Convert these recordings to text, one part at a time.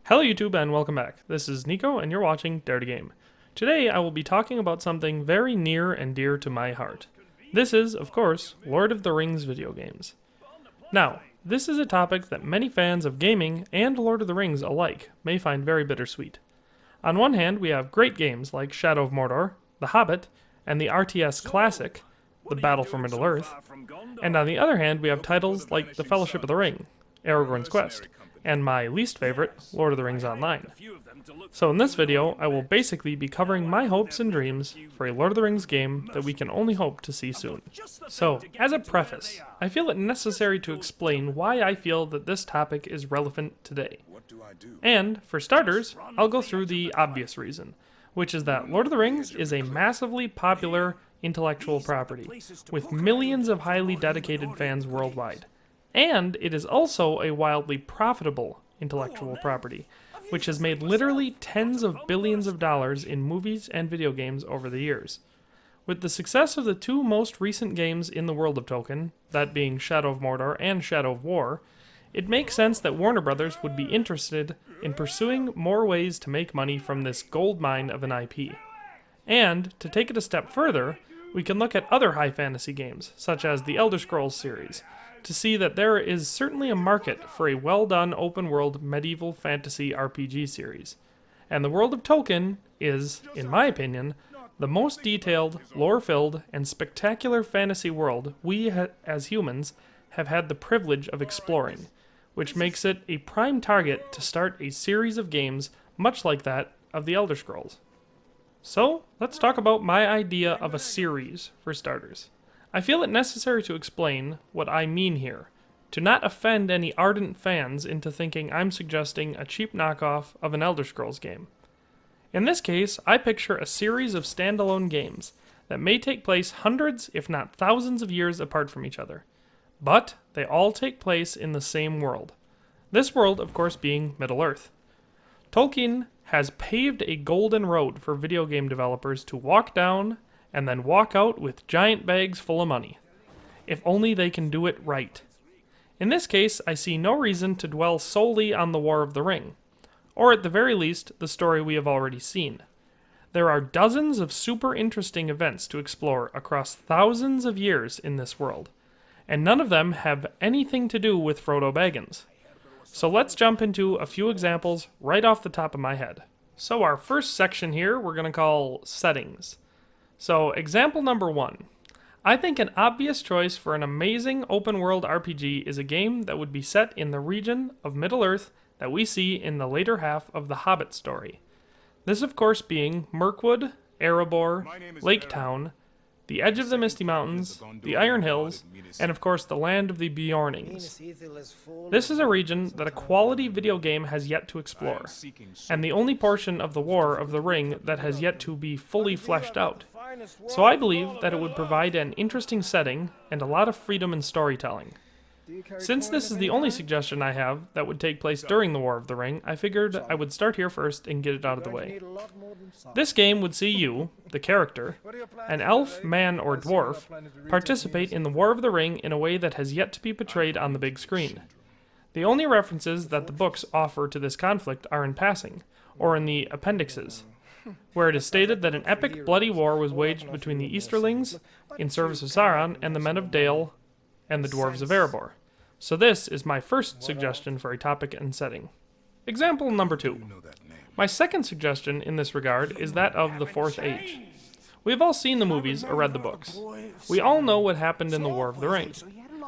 Hello YouTube and welcome back. This is Nico and you're watching Dare to Game. Today I will be talking about something very near and dear to my heart. This is, of course, Lord of the Rings video games. Now, this is a topic that many fans of gaming and Lord of the Rings alike may find very bittersweet. On one hand, we have great games like Shadow of Mordor, The Hobbit, and the RTS classic, The Battle for Middle-earth, and on the other hand, we have titles like The Fellowship of the Ring, Aragorn's Quest, and my least favorite, Lord of the Rings Online. So in this video, I will basically be covering my hopes and dreams for a Lord of the Rings game that we can only hope to see soon. So, as a preface, I feel it necessary to explain why I feel that this topic is relevant today. And, for starters, I'll go through the obvious reason, which is that Lord of the Rings is a massively popular intellectual property, with millions of highly dedicated fans worldwide. And it is also a wildly profitable intellectual property, which has made literally tens of billions of dollars in movies and video games over the years. With the success of the two most recent games in the world of Tolkien, that being Shadow of Mordor and Shadow of War, it makes sense that Warner Brothers would be interested in pursuing more ways to make money from this goldmine of an IP. And, to take it a step further, we can look at other high fantasy games, such as the Elder Scrolls series, to see that there is certainly a market for a well-done open-world medieval fantasy RPG series. And the world of Tolkien is, in my opinion, the most detailed, lore-filled, and spectacular fantasy world we, as humans, have had the privilege of exploring, which makes it a prime target to start a series of games much like that of the Elder Scrolls. So, let's talk about my idea of a series, for starters. I feel it necessary to explain what I mean here, to not offend any ardent fans into thinking I'm suggesting a cheap knockoff of an Elder Scrolls game. In this case, I picture a series of standalone games that may take place hundreds, if not thousands of years apart from each other. But they all take place in the same world. This world, of course, being Middle-earth. Tolkien has paved a golden road for video game developers to walk down and then walk out with giant bags full of money. If only they can do it right. In this case, I see no reason to dwell solely on the War of the Ring, or at the very least, the story we have already seen. There are dozens of super interesting events to explore across thousands of years in this world, and none of them have anything to do with Frodo Baggins. So let's jump into a few examples right off the top of my head. So our first section here we're going to call Settings. So, example number 1. I think an obvious choice for an amazing open-world RPG is a game that would be set in the region of Middle-earth that we see in the later half of the Hobbit story. This, of course, being Mirkwood, Erebor, Lake Town, the edge of the Misty Mountains, the Iron Hills, and of course the land of the Beornings. This is a region that a quality video game has yet to explore, and the only portion of the War of the Ring that has yet to be fully fleshed out. So I believe that it would provide an interesting setting and a lot of freedom in storytelling. Since this is the only suggestion I have that would take place during the War of the Ring, I figured I would start here first and get it out of the way. This game would see you, the character, an elf, man, or dwarf, participate in the War of the Ring in a way that has yet to be portrayed on the big screen. The only references that the books offer to this conflict are in passing, or in the appendixes, where it is stated that an epic bloody war was waged between the Easterlings in service of Sauron and the men of Dale and the dwarves of Erebor. So this is my first suggestion for a topic and setting. Example number 2. My second suggestion in this regard is that of the Fourth Age. We have all seen the movies or read the books. We all know what happened in the War of the Ring,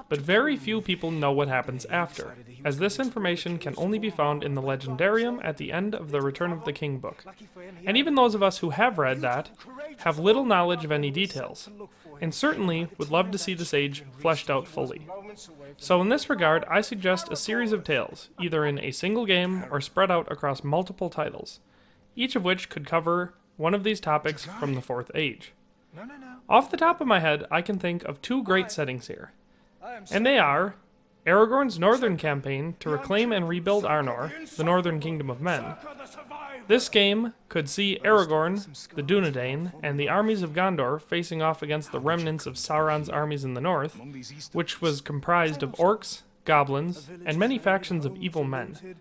but very few people know what happens after, as this information can only be found in the Legendarium at the end of the Return of the King book. And even those of us who have read that have little knowledge of any details, and certainly would love to see this age fleshed out fully. So in this regard, I suggest a series of tales, either in a single game or spread out across multiple titles, each of which could cover one of these topics from the Fourth Age. Off the top of my head, I can think of two great settings here, and they are Aragorn's northern campaign to reclaim and rebuild Arnor, the northern kingdom of men. This game could see Aragorn, the Dunedain, and the armies of Gondor facing off against the remnants of Sauron's armies in the north, which was comprised of orcs, goblins, and many factions of evil men.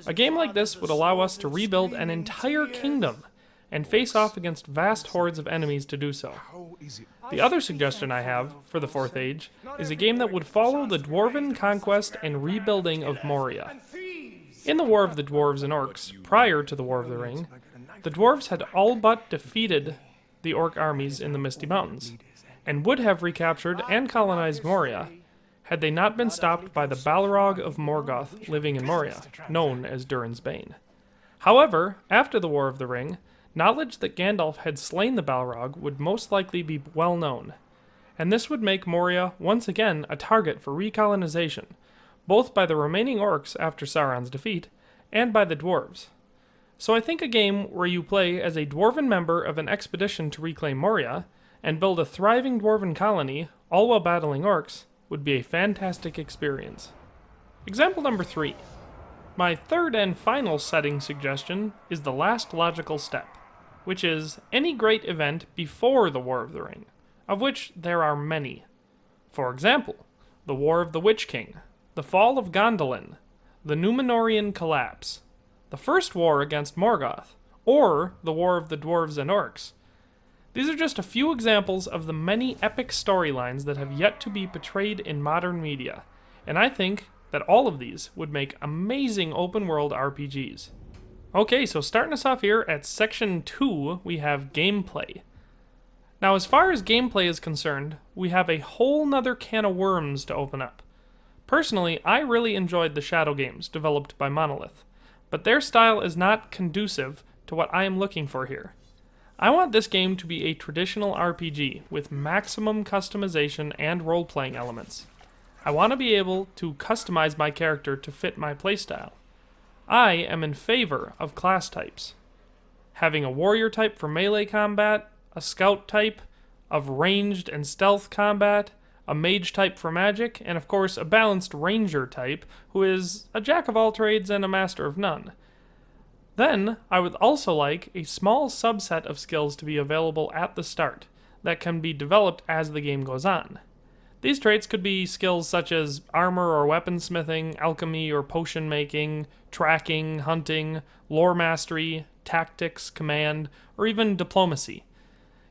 A game like this would allow us to rebuild an entire kingdom and face off against vast hordes of enemies to do so. The other suggestion I have for the 4th Age is a game that would follow the dwarven conquest and rebuilding of Moria. In the War of the Dwarves and Orcs, prior to the War of the Ring, the dwarves had all but defeated the orc armies in the Misty Mountains, and would have recaptured and colonized Moria had they not been stopped by the Balrog of Morgoth living in Moria, known as Durin's Bane. However, after the War of the Ring, knowledge that Gandalf had slain the Balrog would most likely be well known, and this would make Moria once again a target for recolonization, both by the remaining orcs after Sauron's defeat, and by the dwarves. So I think a game where you play as a dwarven member of an expedition to reclaim Moria, and build a thriving dwarven colony, all while battling orcs, would be a fantastic experience. Example number 3. My third and final setting suggestion is the last logical step, which is any great event before the War of the Ring, of which there are many. For example, the War of the Witch King, the fall of Gondolin, the Númenórean collapse, the first war against Morgoth, or the War of the Dwarves and Orcs. These are just a few examples of the many epic storylines that have yet to be portrayed in modern media, and I think that all of these would make amazing open-world RPGs. Okay, so starting us off here at Section 2, we have gameplay. Now, as far as gameplay is concerned, we have a whole nother can of worms to open up. Personally, I really enjoyed the Shadow games developed by Monolith, but their style is not conducive to what I am looking for here. I want this game to be a traditional RPG with maximum customization and role-playing elements. I want to be able to customize my character to fit my playstyle. I am in favor of class types. Having a warrior type for melee combat, a scout type of ranged and stealth combat, a mage type for magic, and of course a balanced ranger type who is a jack of all trades and a master of none. Then, I would also like a small subset of skills to be available at the start that can be developed as the game goes on. These traits could be skills such as armor or weaponsmithing, alchemy or potion making, tracking, hunting, lore mastery, tactics, command, or even diplomacy.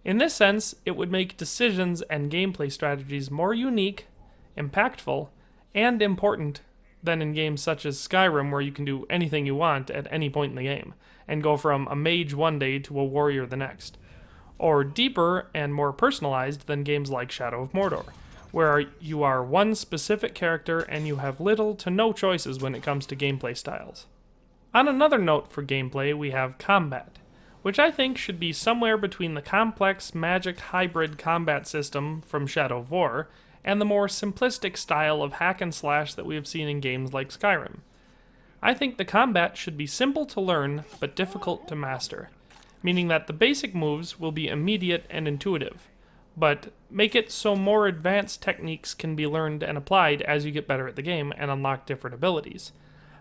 In this sense, it would make decisions and gameplay strategies more unique, impactful, and important than in games such as Skyrim, where you can do anything you want at any point in the game, and go from a mage one day to a warrior the next. Or deeper and more personalized than games like Shadow of Mordor, where you are one specific character and you have little to no choices when it comes to gameplay styles. On another note for gameplay, we have combat, which I think should be somewhere between the complex magic hybrid combat system from Shadow of War and the more simplistic style of hack and slash that we have seen in games like Skyrim. I think the combat should be simple to learn but difficult to master, meaning that the basic moves will be immediate and intuitive, but make it so more advanced techniques can be learned and applied as you get better at the game and unlock different abilities.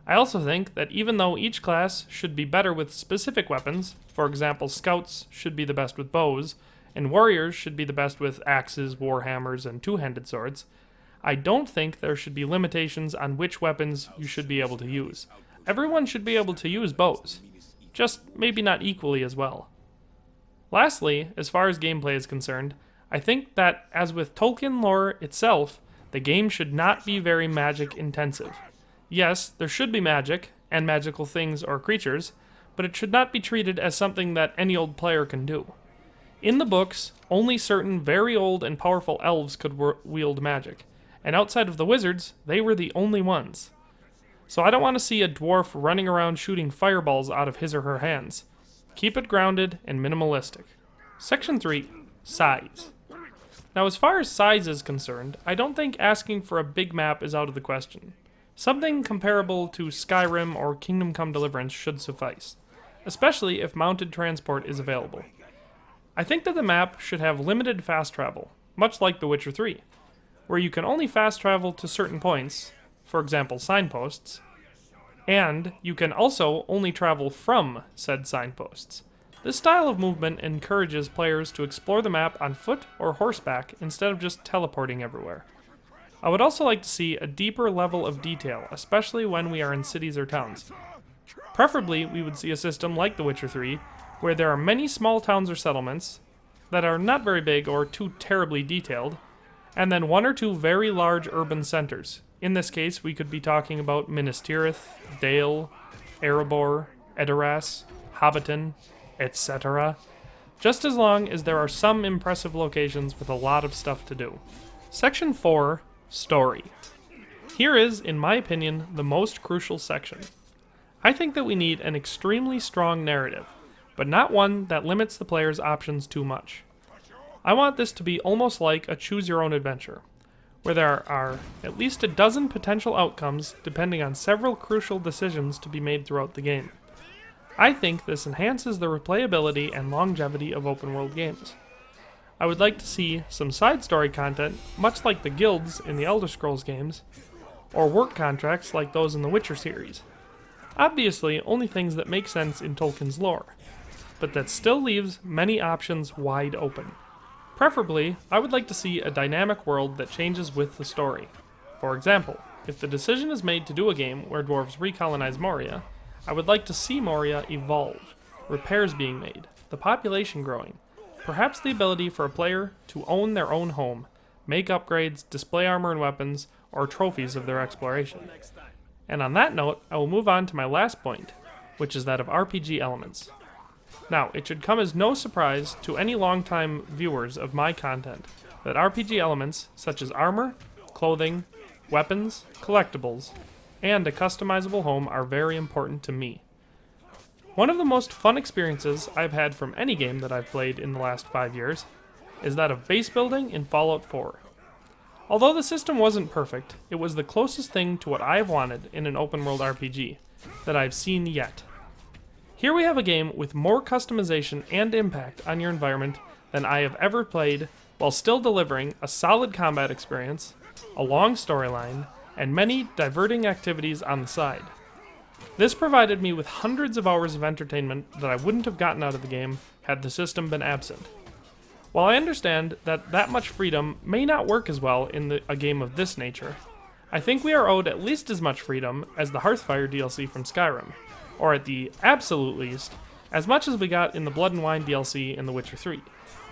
I also think that even though each class should be better with specific weapons, for example scouts should be the best with bows, and warriors should be the best with axes, warhammers, and two-handed swords, I don't think there should be limitations on which weapons you should be able to use. Everyone should be able to use bows, just maybe not equally as well. Lastly, as far as gameplay is concerned, I think that, as with Tolkien lore itself, the game should not be very magic intensive. Yes, there should be magic, and magical things or creatures, but it should not be treated as something that any old player can do. In the books, only certain very old and powerful elves could wield magic, and outside of the wizards, they were the only ones. So I don't want to see a dwarf running around shooting fireballs out of his or her hands. Keep it grounded and minimalistic. Section 3, Size. Now, as far as size is concerned, I don't think asking for a big map is out of the question. Something comparable to Skyrim or Kingdom Come Deliverance should suffice, especially if mounted transport is available. I think that the map should have limited fast travel, much like The Witcher 3, where you can only fast travel to certain points, for example signposts, and you can also only travel from said signposts. This style of movement encourages players to explore the map on foot or horseback instead of just teleporting everywhere. I would also like to see a deeper level of detail, especially when we are in cities or towns. Preferably, we would see a system like The Witcher 3, where there are many small towns or settlements that are not very big or too terribly detailed, and then one or two very large urban centers. In this case, we could be talking about Minas Tirith, Dale, Erebor, Edoras, Hobbiton, etc. Just as long as there are some impressive locations with a lot of stuff to do. Section 4, Story. Here is, in my opinion, the most crucial section. I think that we need an extremely strong narrative, but not one that limits the player's options too much. I want this to be almost like a choose-your-own-adventure, where there are at least a dozen potential outcomes depending on several crucial decisions to be made throughout the game. I think this enhances the replayability and longevity of open-world games. I would like to see some side story content, much like the guilds in the Elder Scrolls games, or work contracts like those in the Witcher series. Obviously, only things that make sense in Tolkien's lore, but that still leaves many options wide open. Preferably, I would like to see a dynamic world that changes with the story. For example, if the decision is made to do a game where dwarves recolonize Moria, I would like to see Moria evolve, repairs being made, the population growing, perhaps the ability for a player to own their own home, make upgrades, display armor and weapons, or trophies of their exploration. And on that note, I will move on to my last point, which is that of RPG elements. Now, it should come as no surprise to any longtime viewers of my content that RPG elements such as armor, clothing, weapons, collectibles, and a customizable home are very important to me. One of the most fun experiences I've had from any game that I've played in the last 5 years is that of base building in Fallout 4. Although the system wasn't perfect, it was the closest thing to what I've wanted in an open world RPG that I've seen yet. Here we have a game with more customization and impact on your environment than I have ever played, while still delivering a solid combat experience, a long storyline, and many diverting activities on the side. This provided me with hundreds of hours of entertainment that I wouldn't have gotten out of the game had the system been absent. While I understand that much freedom may not work as well in a game of this nature, I think we are owed at least as much freedom as the Hearthfire DLC from Skyrim, or at the absolute least, as much as we got in the Blood and Wine DLC in The Witcher 3,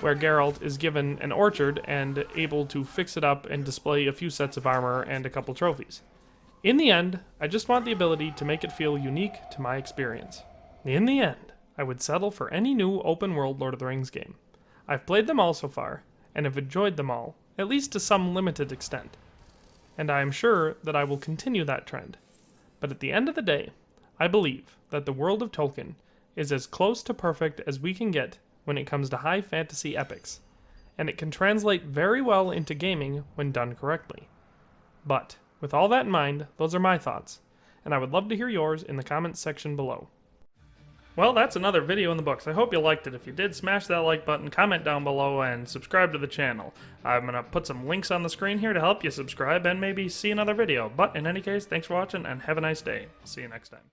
where Geralt is given an orchard and able to fix it up and display a few sets of armor and a couple trophies. In the end, I just want the ability to make it feel unique to my experience. In the end, I would settle for any new open-world Lord of the Rings game. I've played them all so far, and have enjoyed them all, at least to some limited extent. And I am sure that I will continue that trend. But at the end of the day, I believe that the world of Tolkien is as close to perfect as we can get when it comes to high fantasy epics, and it can translate very well into gaming when done correctly. But, with all that in mind, those are my thoughts, and I would love to hear yours in the comments section below. Well, that's another video in the books. I hope you liked it. If you did, smash that like button, comment down below, and subscribe to the channel. I'm going to put some links on the screen here to help you subscribe and maybe see another video. But in any case, thanks for watching, and have a nice day. See you next time.